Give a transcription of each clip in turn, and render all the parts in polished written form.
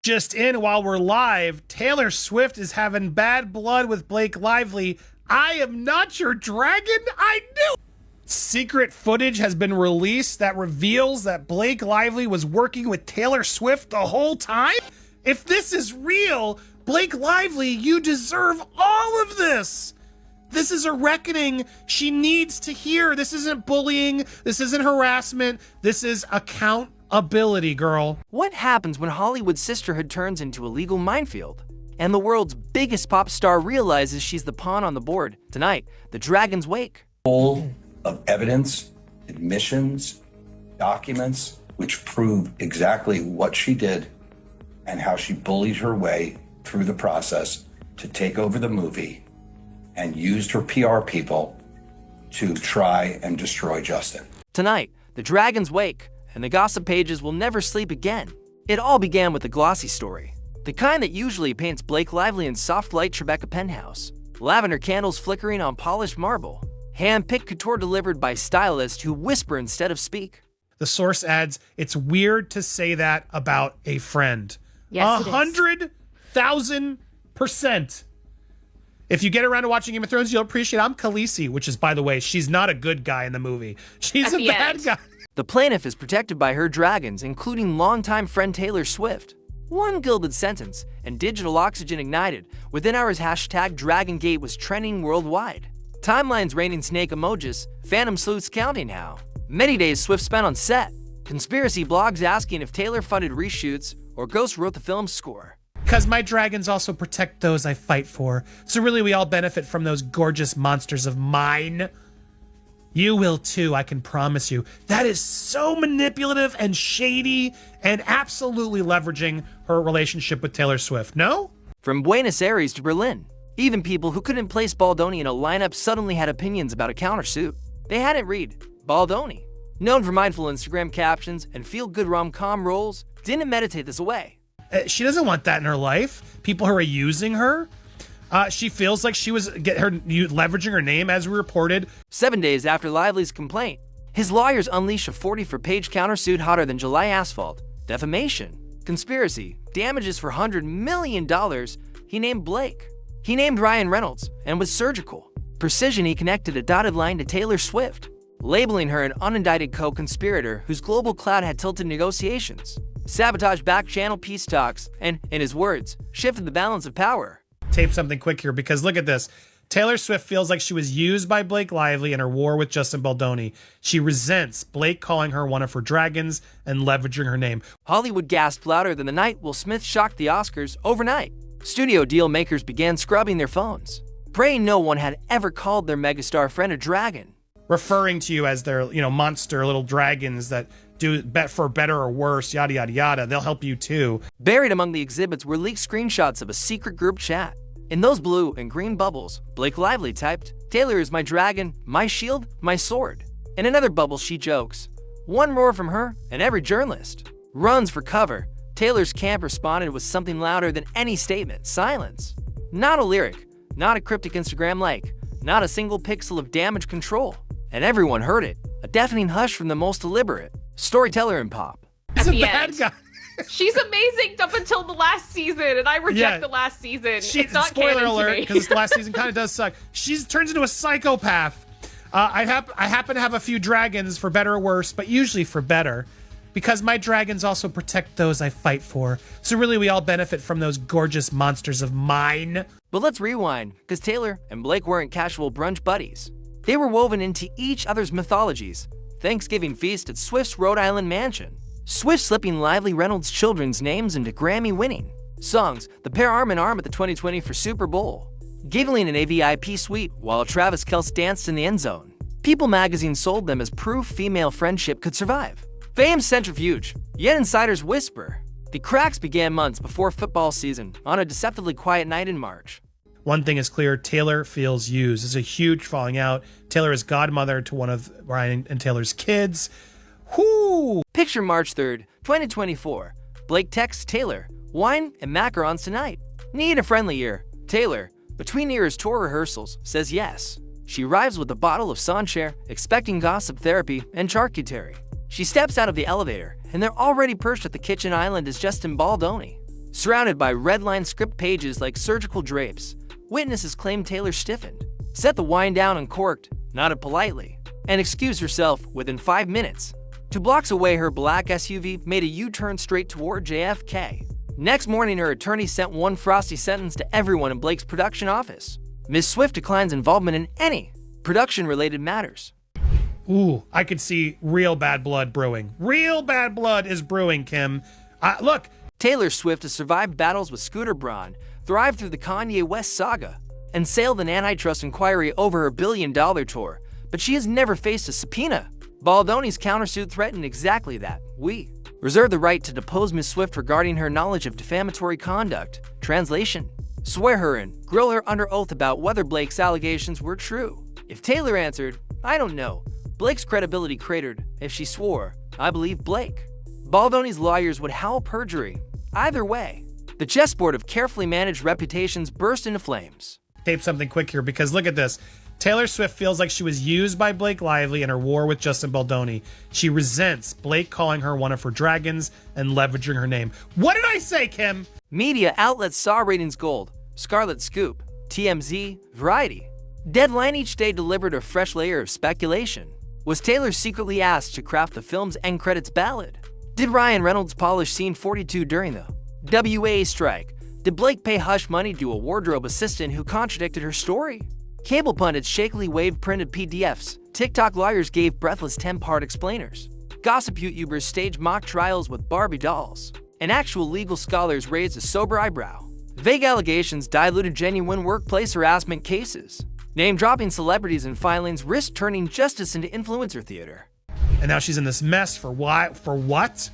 Just in while we're live, Taylor Swift is having bad blood with Blake Lively. I am not your dragon. I knew. Secret footage has been released that reveals that Blake Lively was working with Taylor Swift the whole time. If this is real, Blake Lively, you deserve all of this. This is a reckoning she needs to hear. This isn't bullying. This isn't harassment. This is accountability, girl. What happens when Hollywood's sisterhood turns into a legal minefield? And the world's biggest pop star realizes she's the pawn on the board. Tonight, the dragon's wake. Full of evidence, admissions, documents, which prove exactly what she did and how she bullied her way through the process to take over the movie and used her PR people to try and destroy Justin. Tonight, the dragon's wake, and the gossip pages will never sleep again. It all began with the glossy story, the kind that usually paints Blake Lively in soft light Tribeca penthouse, lavender candles flickering on polished marble, hand-picked couture delivered by stylists who whisper instead of speak. The source adds, it's weird to say that about a friend. Yes, 100,000%. If you get around to watching Game of Thrones, you'll appreciate I'm Khaleesi, which is, by the way, she's not a good guy in the movie. She's a bad guy. The plaintiff is protected by her dragons, including longtime friend Taylor Swift. One gilded sentence, and digital oxygen ignited. Within hours, hashtag DragonGate was trending worldwide. Timelines raining snake emojis, fandom sleuths counting how many days Swift spent on set. Conspiracy blogs asking if Taylor funded reshoots or Ghost wrote the film's score. Because my dragons also protect those I fight for. So really, we all benefit from those gorgeous monsters of mine. You will too, I can promise you. That is so manipulative and shady and absolutely leveraging her relationship with Taylor Swift, no? From Buenos Aires to Berlin, even people who couldn't place Baldoni in a lineup suddenly had opinions about a countersuit. They hadn't read Baldoni, known for mindful Instagram captions and feel-good rom-com roles, didn't meditate this away. She doesn't want that in her life. People who are using her. She feels like she was leveraging her name, as we reported. 7 days after Lively's complaint, his lawyers unleash a 44-page countersuit hotter than July asphalt. Defamation, conspiracy, damages for $100 million. He named Blake. He named Ryan Reynolds, and with surgical precision he connected a dotted line to Taylor Swift, labeling her an unindicted co-conspirator whose global clout had tilted negotiations, sabotaged back-channel peace talks, and, in his words, shifted the balance of power. Tape something quick here, because look at this. Taylor Swift feels like she was used by Blake Lively in her war with Justin Baldoni. She resents Blake calling her one of her dragons and leveraging her name. Hollywood gasped louder than the night Will Smith shocked the Oscars overnight. Studio deal makers began scrubbing their phones, praying no one had ever called their megastar friend a dragon. Referring to you as their, monster little dragons that do bet for better or worse, yada, yada, yada. They'll help you too. Buried among the exhibits were leaked screenshots of a secret group chat. In those blue and green bubbles, Blake Lively typed, "Taylor is my dragon, my shield, my sword." In another bubble, she jokes, "One roar from her, and every journalist runs for cover." Taylor's camp responded with something louder than any statement: silence. Not a lyric, not a cryptic Instagram like, not a single pixel of damage control. And everyone heard it, a deafening hush from the most deliberate storyteller in pop. He's a bad guy. She's amazing up until the last season, and I reject the last season. It's not spoiler alert, because the last season kind of does suck. She turns into a psychopath. I happen to have a few dragons, for better or worse, but usually for better, because my dragons also protect those I fight for. So really, we all benefit from those gorgeous monsters of mine. But let's rewind, because Taylor and Blake weren't casual brunch buddies. They were woven into each other's mythologies. Thanksgiving feast at Swift's Rhode Island mansion. Swift slipping Lively Reynolds' children's names into Grammy-winning songs. The pair arm in arm at the 2020 for Super Bowl. Giggling in a VIP suite while Travis Kelce danced in the end zone. People magazine sold them as proof female friendship could survive. Fame's centrifuge, yet insiders whisper. The cracks began months before football season on a deceptively quiet night in March. One thing is clear, Taylor feels used. It's a huge falling out. Taylor is godmother to one of Ryan and Taylor's kids. Whoo! Picture March 3rd, 2024. Blake texts Taylor, "Wine and macarons tonight. Need a friendly ear." Taylor, between ears tour rehearsals, says yes. She arrives with a bottle of Sancerre, expecting gossip therapy and charcuterie. She steps out of the elevator, and they're already perched at the kitchen island as Justin Baldoni. Surrounded by red-line script pages like surgical drapes, witnesses claimed Taylor stiffened, set the wine down uncorked, nodded politely, and excused herself within 5 minutes. 2 blocks away, her black SUV made a U-turn straight toward JFK. Next morning, her attorney sent one frosty sentence to everyone in Blake's production office. Ms. Swift declines involvement in any production-related matters. Ooh, I could see real bad blood brewing. Real bad blood is brewing, Kim. Look. Taylor Swift has survived battles with Scooter Braun, thrived through the Kanye West saga, and sailed an antitrust inquiry over her billion-dollar tour, but she has never faced a subpoena. Baldoni's countersuit threatened exactly that. We reserve the right to depose Ms. Swift regarding her knowledge of defamatory conduct. Translation: swear her in, grill her under oath about whether Blake's allegations were true. If Taylor answered, "I don't know," Blake's credibility cratered. If she swore, "I believe Blake," Baldoni's lawyers would howl perjury. Either way, the chessboard of carefully managed reputations burst into flames. Tape something quick here because look at this. Taylor Swift feels like she was used by Blake Lively in her war with Justin Baldoni. She resents Blake calling her one of her dragons and leveraging her name. What did I say, Kim? Media outlets saw ratings gold. Scarlet Scoop, TMZ, Variety. Deadline each day delivered a fresh layer of speculation. Was Taylor secretly asked to craft the film's end credits ballad? Did Ryan Reynolds polish scene 42 during the WA strike? Did Blake pay hush money to a wardrobe assistant who contradicted her story? Cable pundits shakily waved printed PDFs. TikTok lawyers gave breathless 10-part explainers. Gossip YouTubers staged mock trials with Barbie dolls. And actual legal scholars raised a sober eyebrow. Vague allegations diluted genuine workplace harassment cases. Name-dropping celebrities and filings risked turning justice into influencer theater. And now she's in this mess for why? For what?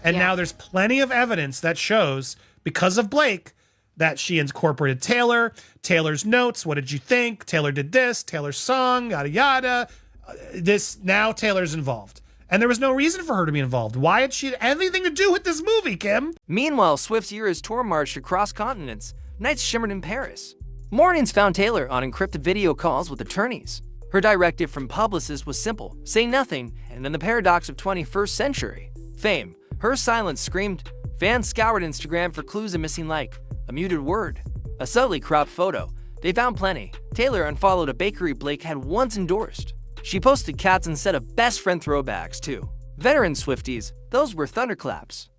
And now there's plenty of evidence that shows, because of Blake, that she incorporated Taylor, Taylor's notes, what did you think? Taylor did this, Taylor's song, yada yada. Now Taylor's involved. And there was no reason for her to be involved. Why had she anything to do with this movie, Kim? Meanwhile, Swift's Eras tour marched across continents. Nights shimmered in Paris. Mornings found Taylor on encrypted video calls with attorneys. Her directive from publicists was simple: say nothing, and in the paradox of 21st century fame, her silence screamed. Fans scoured Instagram for clues: a missing like, a muted word, a subtly cropped photo. They found plenty. Taylor unfollowed a bakery Blake had once endorsed. She posted cats instead of best friend throwbacks, too. Veteran Swifties, those were thunderclaps.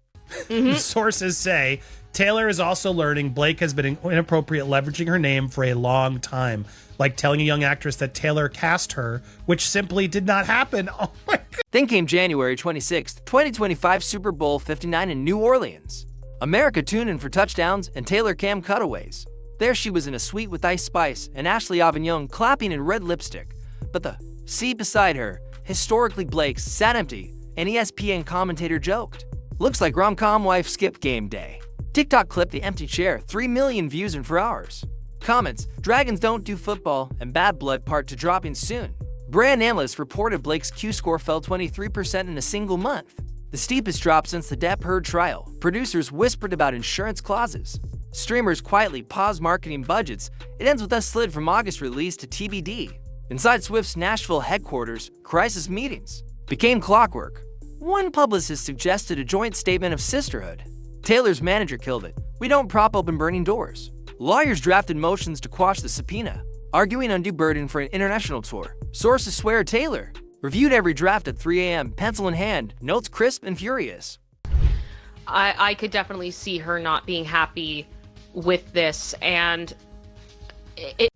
Sources say Taylor is also learning Blake has been inappropriate leveraging her name for a long time, like telling a young actress that Taylor cast her, which simply did not happen. Oh my God. Then came January 26th, 2025 Super Bowl 59 in New Orleans. America tuned in for touchdowns and Taylor cam cutaways. There she was in a suite with Ice Spice and Ashley Avignon clapping in red lipstick. But the seat beside her, historically Blake's, sat empty. An ESPN commentator joked, "Looks like rom-com wife skipped game day." TikTok clipped the empty chair, 3 million views in 4 hours. Comments: "Dragons don't do football," and "Bad blood part to dropping soon." Brand analysts reported Blake's Q score fell 23% in a single month, the steepest drop since the Depp Heard trial. Producers whispered about insurance clauses. Streamers quietly paused marketing budgets. It Ends With Us slid from August release to TBD. Inside Swift's Nashville headquarters, crisis meetings became clockwork. One publicist suggested a joint statement of sisterhood. Taylor's manager killed it. "We don't prop open burning doors." Lawyers drafted motions to quash the subpoena, arguing undue burden for an international tour. Sources swear Taylor reviewed every draft at 3 a.m., pencil in hand, notes crisp and furious. I could definitely see her not being happy with this, and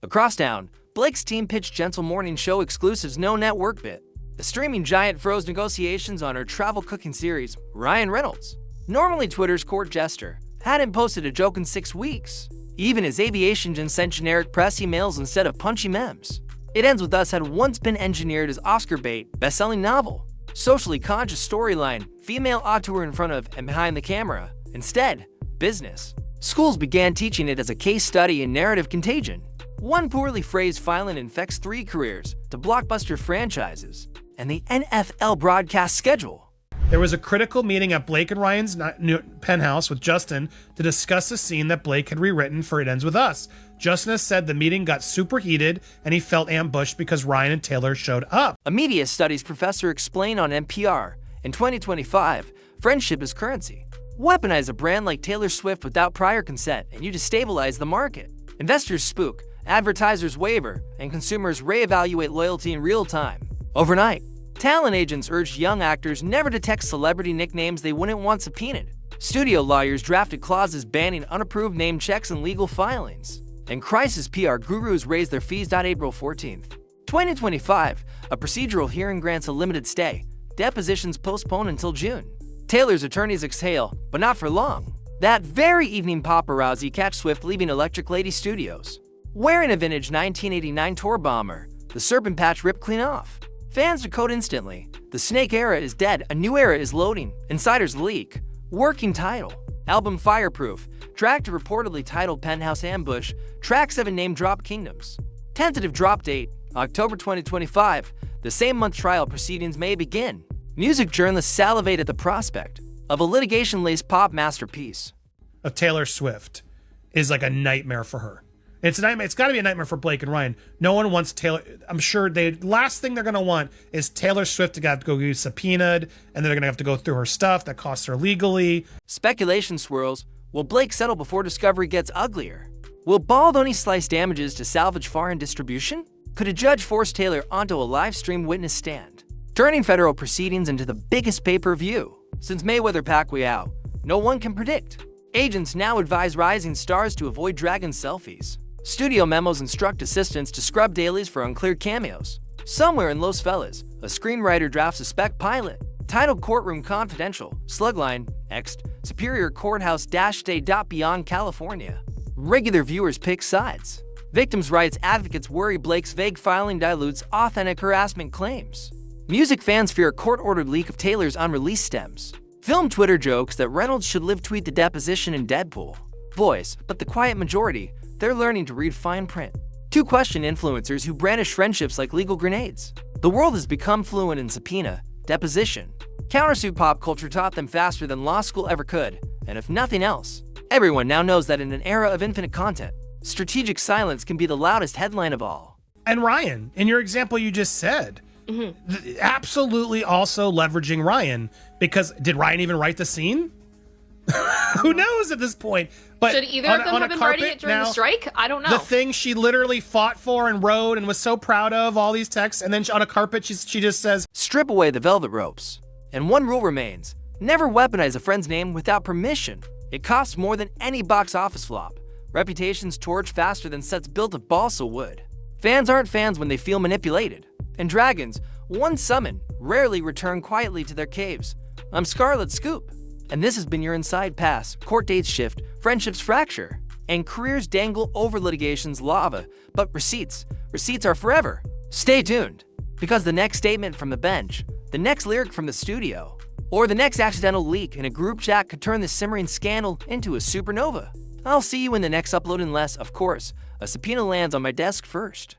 Across town, Blake's team pitched gentle morning show exclusives no network bit. The streaming giant froze negotiations on her travel cooking series. Ryan Reynolds, normally Twitter's court jester, hadn't posted a joke in 6 weeks. Even his aviation agent sent generic press emails instead of punchy memes. It Ends With Us had once been engineered as Oscar bait, best-selling novel, socially conscious storyline, female auteur in front of and behind the camera. Instead, business. Schools began teaching it as a case study in narrative contagion. One poorly phrased filing infects 3 careers to blockbuster franchises and the NFL broadcast schedule. There was a critical meeting at Blake and Ryan's penthouse with Justin to discuss a scene that Blake had rewritten for It Ends With Us. Justin has said the meeting got super heated and he felt ambushed because Ryan and Taylor showed up. A media studies professor explained on NPR, in 2025, friendship is currency. Weaponize a brand like Taylor Swift without prior consent and you destabilize the market. Investors spook, advertisers waver, and consumers reevaluate loyalty in real time. Overnight, talent agents urged young actors never to text celebrity nicknames they wouldn't want subpoenaed. Studio lawyers drafted clauses banning unapproved name checks and legal filings. And crisis PR gurus raised their fees. April 14th, 2025, a procedural hearing grants a limited stay. Depositions postponed until June. Taylor's attorneys exhale, but not for long. That very evening, paparazzi catch Swift leaving Electric Lady Studios. Wearing a vintage 1989 tour bomber, the serpent patch ripped clean off. Fans decode instantly. The snake era is dead, a new era is loading. Insiders leak. Working title. Album Fireproof. Track to reportedly titled Penthouse Ambush. Track 7 name drop Kingdoms. Tentative drop date, October 2025. The same month trial proceedings may begin. Music journalists salivate at the prospect of a litigation-laced pop masterpiece. Of Taylor Swift is like a nightmare for her. It's a nightmare. It's got to be a nightmare for Blake and Ryan. No one wants Taylor. I'm sure last thing they're going to want is Taylor Swift to have to go get subpoenaed, and they're going to have to go through her stuff that costs her legally. Speculation swirls. Will Blake settle before discovery gets uglier? Will Baldoni slice damages to salvage foreign distribution? Could a judge force Taylor onto a live-stream witness stand, turning federal proceedings into the biggest pay-per-view since Mayweather-Pacquiao? No one can predict. Agents now advise rising stars to avoid dragon selfies. Studio memos instruct assistants to scrub dailies for unclear cameos. Somewhere in Los Feliz, a screenwriter drafts a spec pilot titled Courtroom Confidential, slugline, Ext, Superior Courthouse Day. Beyond California. Regular viewers pick sides. Victims' rights advocates worry Blake's vague filing dilutes authentic harassment claims. Music fans fear a court-ordered leak of Taylor's unreleased stems. Film Twitter jokes that Reynolds should live tweet the deposition in Deadpool. Voice, but the quiet majority, they're learning to read fine print. Two question influencers who brandish friendships like legal grenades. The world has become fluent in subpoena, deposition. Countersuit pop culture taught them faster than law school ever could, and if nothing else, everyone now knows that in an era of infinite content, strategic silence can be the loudest headline of all. And Ryan, in your example you just said, absolutely also leveraging Ryan, because did Ryan even write the scene? Who knows at this point? But should either of them have been writing it during the strike? I don't know. The thing she literally fought for and wrote and was so proud of, all these texts, and then on a carpet she just says, strip away the velvet ropes. And one rule remains: never weaponize a friend's name without permission. It costs more than any box office flop. Reputations torch faster than sets built of balsa wood. Fans aren't fans when they feel manipulated. And dragons, once summoned, rarely return quietly to their caves. I'm Scarlet Scoop, and this has been your Inside Pass. Court dates shift, friendships fracture, and careers dangle over litigation's lava. But receipts are forever. Stay tuned, because the next statement from the bench, the next lyric from the studio, or the next accidental leak in a group chat could turn this simmering scandal into a supernova. I'll see you in the next upload unless, of course, a subpoena lands on my desk first.